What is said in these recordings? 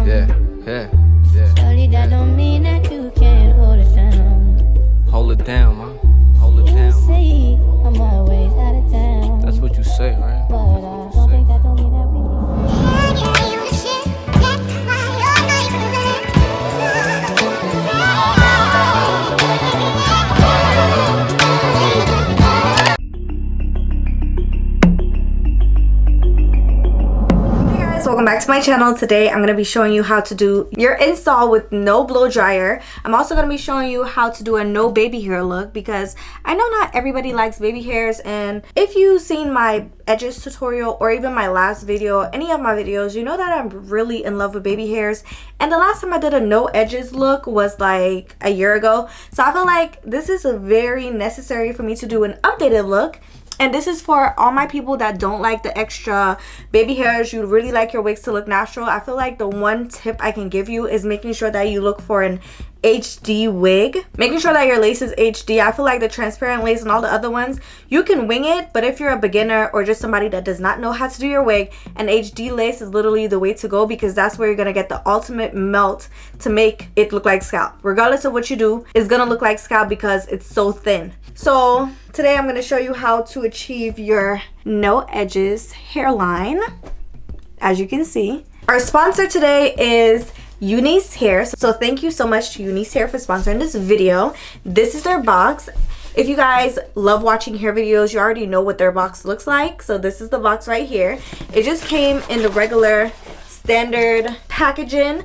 Yeah. Surely that don't mean that you can't hold it down. Hold it down, man. Hold it You down. see, I'm always out of town. That's what you say, right? But I don't think that don't mean that we Welcome back to my channel. Today I'm going to be showing you how to do your install with no blow dryer. I'm also going to be showing you how to do a no baby hair look because I know not everybody likes baby hairs, and if you've seen my edges tutorial or even my last video, any of my videos, you know that I'm really in love with baby hairs, and the last time I did a no edges look was like a year ago. So I feel like this is very necessary for me to do an updated look. And this is for all my people that don't like the extra baby hairs. You really like your wigs to look natural. I feel like the one tip I can give you is making sure that you look for an HD wig. Making sure that your lace is HD. I feel like the transparent lace and all the other ones, you can wing it. But if you're a beginner or just somebody that does not know how to do your wig, an HD lace is literally the way to go because that's where you're going to get the ultimate melt to make it look like scalp. Regardless of what you do, it's going to look like scalp because it's so thin. So today I'm going to show you how to achieve your no edges hairline. As you can see, our sponsor today is UNice Hair. So thank you so much to UNice Hair for sponsoring this video. This is their box. If you guys love watching hair videos, you already know what their box looks like. So this is the box right here. It just came in the regular standard packaging.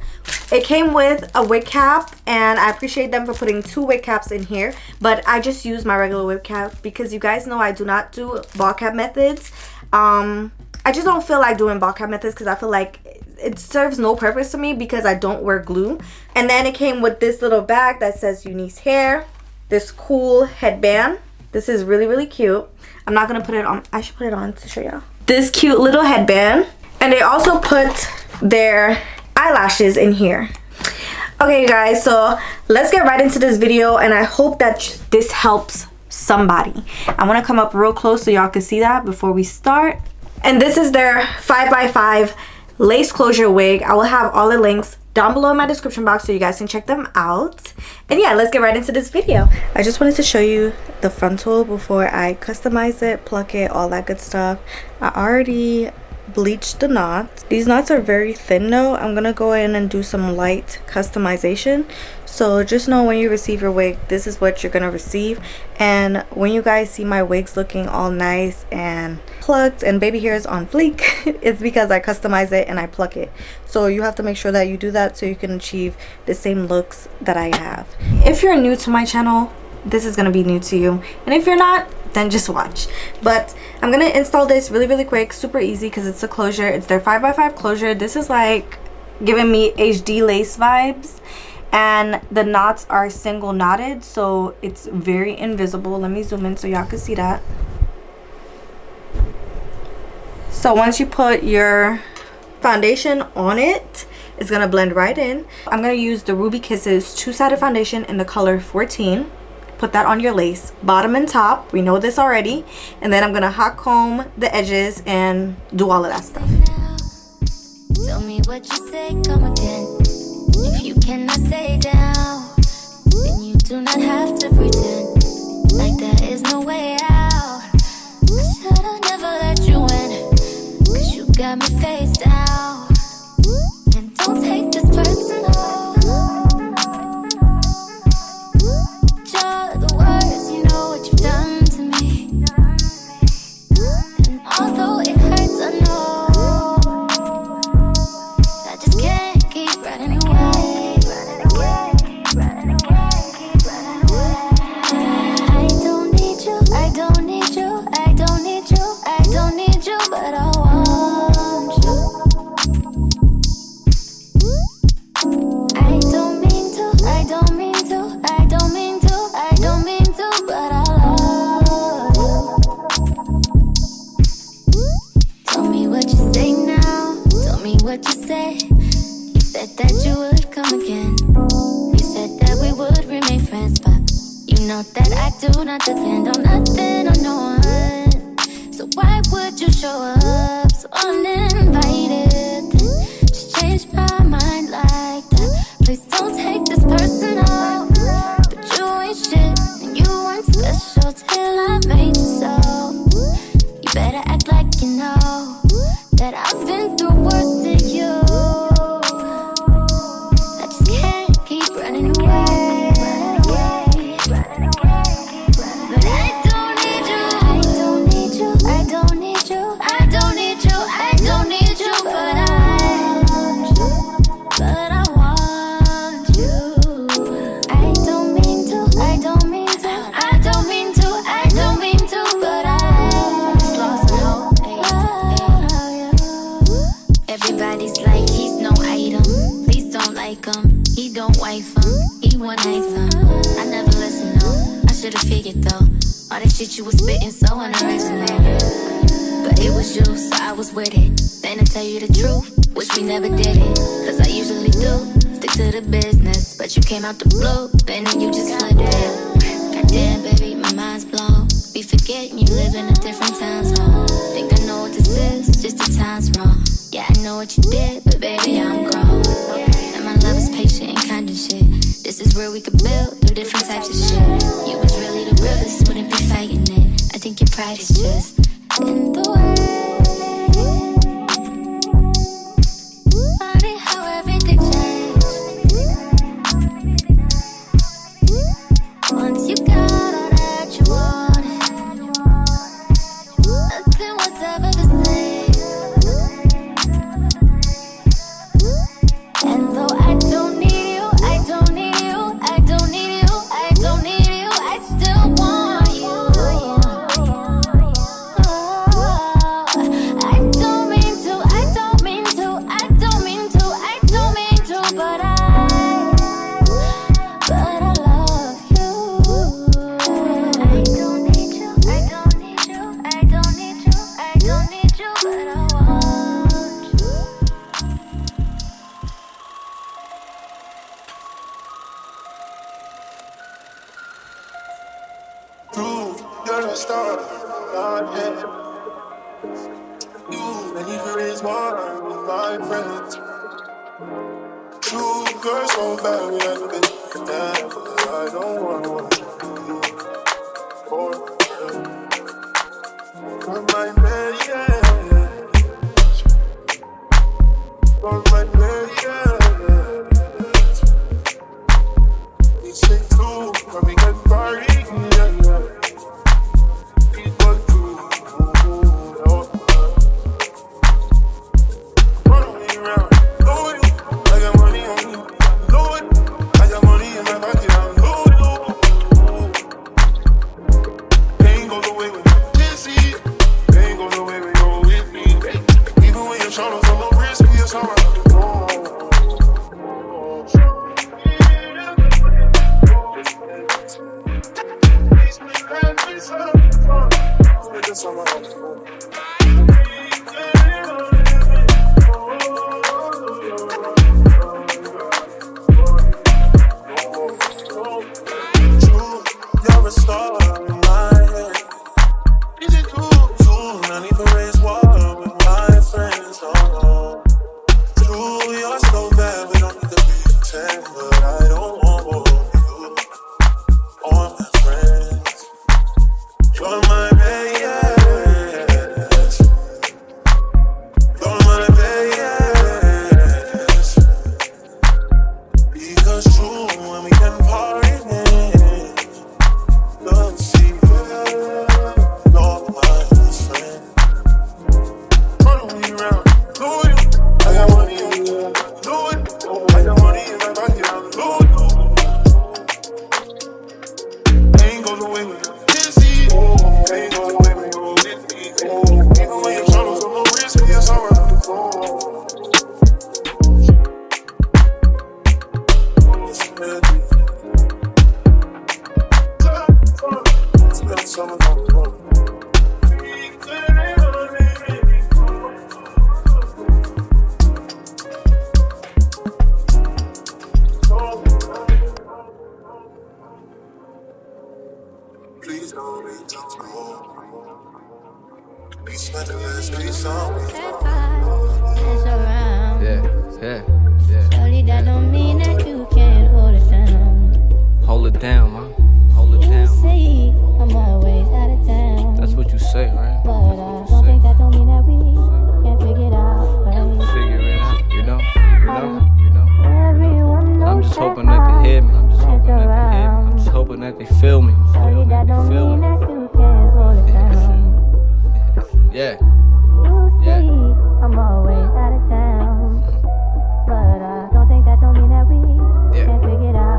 It came with a wig cap, and I appreciate them for putting 2 wig caps in here, but I just use my regular wig cap because you guys know I do not do ball cap methods. I just don't feel like doing ball cap methods because I feel like it serves no purpose to me because I don't wear glue. And then it came with this little bag that says UNice Hair, this cool headband. This is really, really cute. I'm not gonna put it on. I should put it on to show y'all. This cute little headband. And they also put their eyelashes in here. Okay, you guys, so let's get right into this video, and I hope that this helps somebody. I want to come up real close so y'all can see that before we start. And this is their 5x5 lace closure wig. I will have all the links down below in my description box so you guys can check them out. And yeah, let's get right into this video. I just wanted to show you the frontal before I customize it, pluck it, all that good stuff. I already bleach the knots. These knots are very thin though. I'm gonna go in and do some light customization, so just know when you receive your wig, this is what you're gonna receive. And when you guys see my wigs looking all nice and plucked and baby hairs on fleek, it's because I customize it and I pluck it. So you have to make sure that you do that so you can achieve the same looks that I have. If you're new to my channel, this is gonna be new to you, and if you're not, then just watch. But I'm gonna install this really quick, super easy, because it's a closure. It's their 5x5 closure. This is like giving me HD lace vibes, and the knots are single knotted, so it's very invisible. Let me zoom in so y'all can see that. So once you put your foundation on it, it's gonna blend right in. I'm gonna use the Ruby Kisses two-sided foundation in the color 14. Put that on your lace, bottom and top. We know this already. And then I'm gonna hot comb the edges and do all of that stuff. Tell me what you say, come again. If you cannot stay down, then you do not have to pretend like there is no way out. I should've never let you in, cause you got me face down. And don't take this personal. That I do not depend on nothing or no one. So why would you show up so uninvited? Just change my mind like you know that I've been through worse than you. I just can't keep running away. But I don't need you. I don't need you. I don't need you. I don't need you. I don't need you. But I want you. But I want you. I don't mean to. I don't mean to. I don't mean to. I don't mean to. But I just lost my hope. Everybody's like he's no item. Please don't like him. He don't wife him. He one night him. I never listened though. I should've figured though. All that shit you was spitting so unoriginal. But it was you, so I was with it. Then to tell you the truth, wish we never did it. Cause I usually do, stick to the business. But you came out the blue, then you just flipped it. Goddamn baby, my mind's blown. Be forgetting you live in a different time zone. Think I know what this is, just the time's wrong. Yeah, I know what you did, but baby, I'm grown. And my love is patient and kind of shit. This is where we could build through different types of shit. You was really the realest, wouldn't be fighting it. I think your pride is just in the way. Funny how everything changed once you got all that you wanted. Nothing was ever the same. And though I don't need you, I don't need you, I don't need you, I don't need you, I still want you. I don't mean to, I don't mean to, I don't mean to, I don't mean to, but I love you. I don't need you, I don't need you, I don't need you, I don't need you, but I want you. Prove you're a star, not yet. You and you raise one with my friends. True, you're so bad, we have to get down, but I don't want you for you. You're my mediation. You're my mediation. We say true, when we get party. Please don't be too cold. We spent the last 3 songs. Yeah. Surely that don't mean that you can't hold it down. Hold it down, man. Hold it You down. see, I'm always out of town. That's what you say, right? But I don't think that don't mean that that they feel me. Shorty, that don't Feel mean me. that you can't hold it down. Yeah. You Yeah. see, I'm always out of town. But don't think that don't mean that we Yeah. can't figure it out.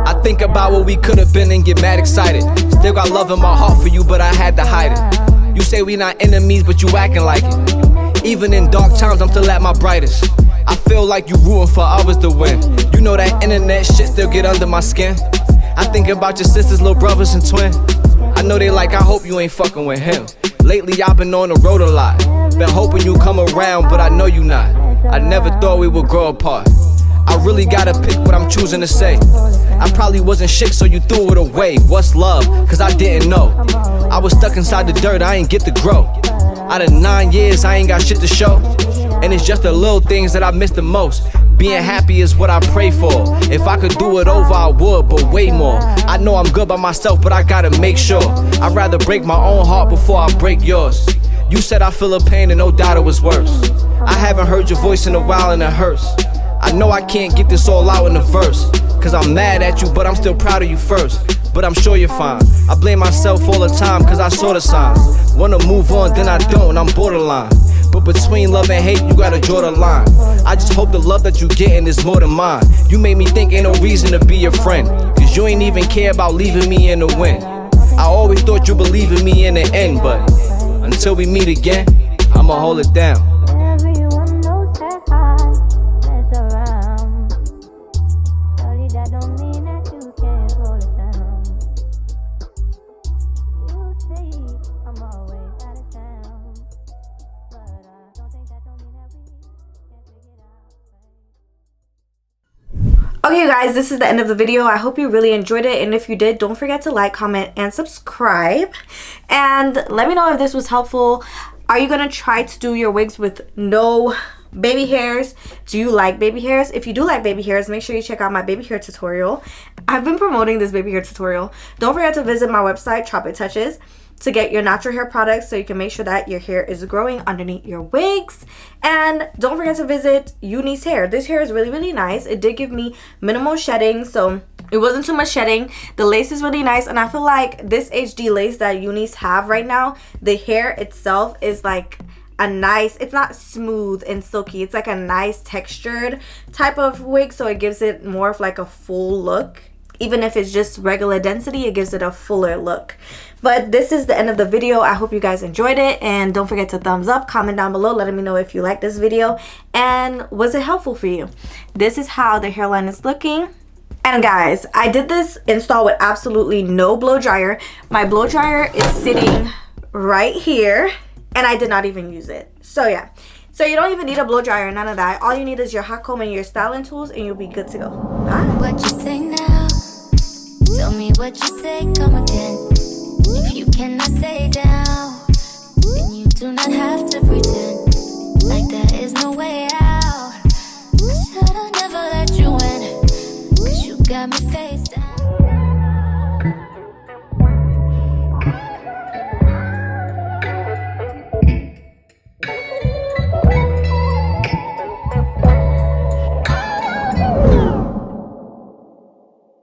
I think about what we could have been and get mad excited. Still got love in my heart for you, but I had to hide it. You say we not enemies, but you acting like it. Even in dark times, I'm still at my brightest. I feel like you rooting for others to win. You know that internet shit still get under my skin. I think about your sisters, little brothers and twin. I know they like, I hope you ain't fucking with him. Lately I've been on the road a lot. Been hoping you come around, but I know you not. I never thought we would grow apart. I really gotta pick what I'm choosing to say. I probably wasn't shit, so you threw it away. What's love? Cause I didn't know. I was stuck inside the dirt, I ain't get to grow. Out of 9 years, I ain't got shit to show. And it's just the little things that I miss the most. Being happy is what I pray for. If I could do it over, I would, but way more. I know I'm good by myself, but I gotta make sure. I'd rather break my own heart before I break yours. You said I feel a pain and no doubt it was worse. I haven't heard your voice in a while and it hurts. I know I can't get this all out in a verse. Cause I'm mad at you, but I'm still proud of you first. But I'm sure you're fine. I blame myself all the time cause I saw the signs. Wanna move on, then I don't, I'm borderline. But between love and hate, you gotta draw the line. I just hope the love that you getting is more than mine. You made me think ain't no reason to be your friend. Cause you ain't even care about leaving me in the wind. I always thought you believed in me in the end, but until we meet again, I'ma hold it down. Everyone knows that I mess around. Shorty, that don't mean that you can't hold it down. You see, I'm always out of town. But don't think that don't mean that we can't figure it out. Okay guys, this is the end of the video. I hope you really enjoyed it, and if you did, don't forget to like, comment, and subscribe. And let me know if this was helpful. Are you gonna try to do your wigs with no baby hairs? Do you like baby hairs? If you do like baby hairs, make sure you check out my baby hair tutorial. I've been promoting this baby hair tutorial. Don't forget to visit my website, Tropic Touches, to get your natural hair products so you can make sure that your hair is growing underneath your wigs. And don't forget to visit UNice hair. This hair is really, really nice. It did give me minimal shedding, so it wasn't too much shedding. The lace is really nice, and I feel like this HD lace that UNice have right now, the hair itself is like a nice, it's not smooth and silky, it's like a nice textured type of wig, so it gives it more of like a full look. Even if it's just regular density, it gives it a fuller look. But this is the end of the video. I hope you guys enjoyed it, and don't forget to thumbs up, comment down below letting me know if you like this video and was it helpful for you. This is how the hairline is looking. And guys, I did this install with absolutely no blow dryer. My blow dryer is sitting right here, and I did not even use it. So yeah, so you don't even need a blow dryer, none of that. All you need is your hot comb and your styling tools, and you'll be good to go. Bye. What you say now? Tell me what you say, come again. If you cannot stay down, then you do not have to pretend.